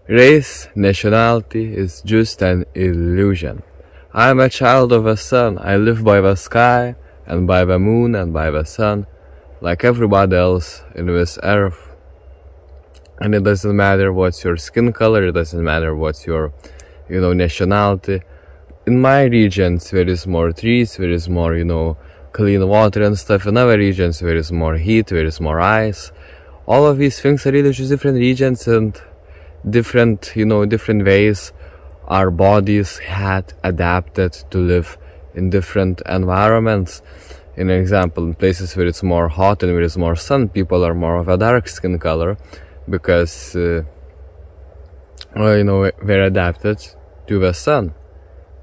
Race, nationality is just an illusion. I am a child of the sun. I live by the sky, and by the moon, and by the sun, like everybody else in this earth. And it doesn't matter what's your skin color, it doesn't matter what's your, nationality. In my regions, there is more trees, there is more, clean water and stuff. In other regions, there is more heat, there is more ice. All of these things are really just different regions and different ways our bodies had adapted to live in different environments. In example, in places where it's more hot and where it's more sun, people are more of a dark skin color because they're adapted to the sun,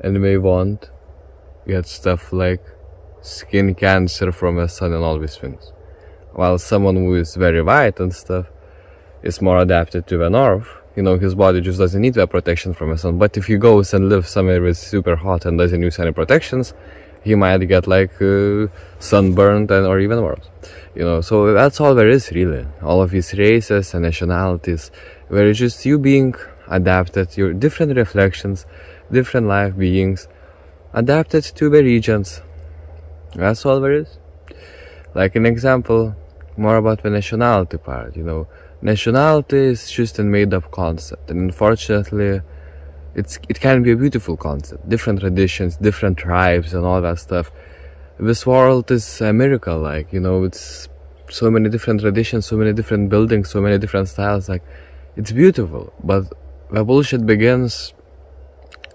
and they won't get stuff like skin cancer from the sun and all these things. While someone who is very white and stuff is more adapted to the north, his body just doesn't need that protection from the sun. But if he goes and lives somewhere where it's super hot and doesn't use any protections, he might get like sunburned or even worse. So that's all there is really. All of these races and nationalities, where it's just you being adapted, your different reflections, different life beings, adapted to the regions. That's all there is. Like an example, more about the nationality part, Nationality is just a made-up concept, and unfortunately, it can be a beautiful concept. Different traditions, different tribes, and all that stuff. This world is a miracle, it's so many different traditions, so many different buildings, so many different styles, it's beautiful. But the bullshit begins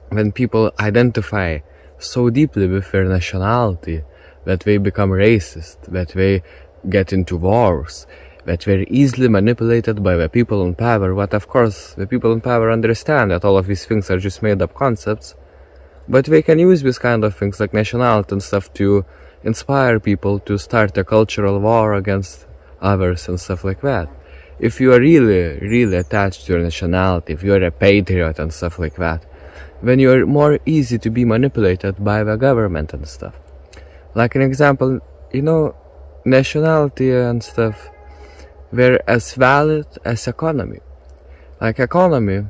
when people identify so deeply with their nationality that they become racist, that they get into wars, that they're easily manipulated by the people in power. But of course, the people in power understand that all of these things are just made up concepts, but they can use these kind of things like nationality and stuff to inspire people to start a cultural war against others and stuff like that. If you are really, really attached to your nationality, if you're a patriot and stuff like that, then you're more easy to be manipulated by the government and stuff. Like an example, nationality and stuff, they're as valid as economy. Like economy,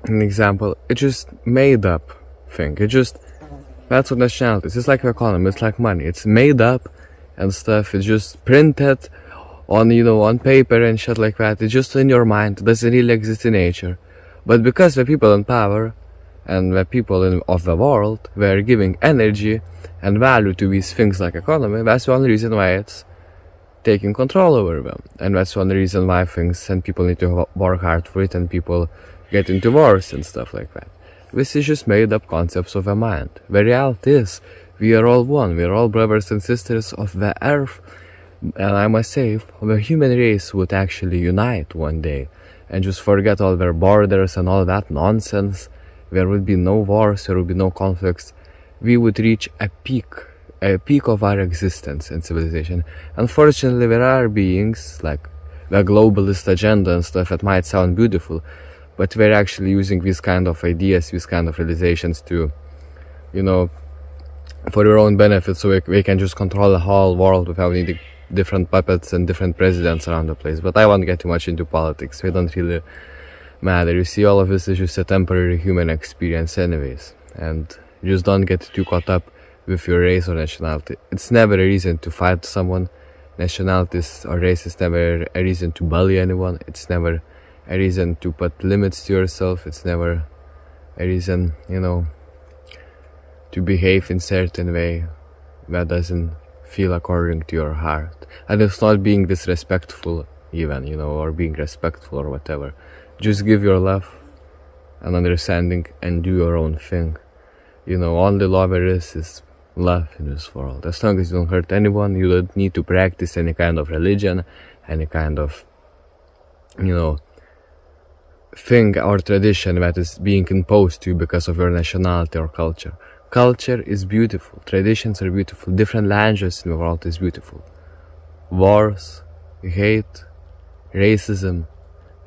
an example, it's just made up thing. That's what nationality is. It's like the economy, it's like money. It's made up and stuff. It's just printed on paper and shit like that. It's just in your mind. It doesn't really exist in nature. But because the people in power and the people of the world were giving energy and value to these things like economy, that's the only reason why it's taking control over them. And that's one reason why things and people need to work hard for it, and people get into wars and stuff like that. This is just made up concepts of the mind. The reality is, we are all one, we are all brothers and sisters of the earth, and I must say, if the human race would actually unite one day and just forget all their borders and all that nonsense, there would be no wars, there would be no conflicts, we would reach a peak of our existence and civilization. Unfortunately, there are beings like the globalist agenda and stuff that might sound beautiful, but they're actually using these kind of ideas, these kind of realizations to, for their own benefit, so they can just control the whole world without needing different puppets and different presidents around the place. But I won't get too much into politics, they don't really matter. You see, all of this is just a temporary human experience anyways, and just don't get too caught up with your race or nationality. It's never a reason to fight someone. Nationality or race is never a reason to bully anyone. It's never a reason to put limits to yourself. It's never a reason, to behave in certain way that doesn't feel according to your heart. And it's not being disrespectful even, or being respectful or whatever. Just give your love and understanding and do your own thing. Only love there is love in this world. As long as you don't hurt anyone, you don't need to practice any kind of religion, any kind of, thing or tradition that is being imposed to you because of your nationality or culture. Culture is beautiful, traditions are beautiful, different languages in the world is beautiful. Wars, hate, racism,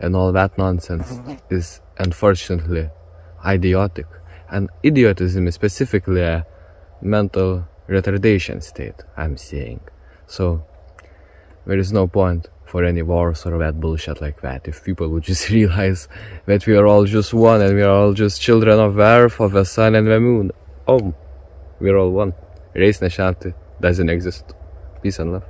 and all that nonsense is unfortunately idiotic. And idiotism is specifically a mental retardation state, I'm saying. So there is no point for any wars or that bullshit like that. If people would just realize that we are all just one and we are all just children of the earth, of the sun and the moon. Oh, we're all one. Race nationality doesn't exist. Peace and love.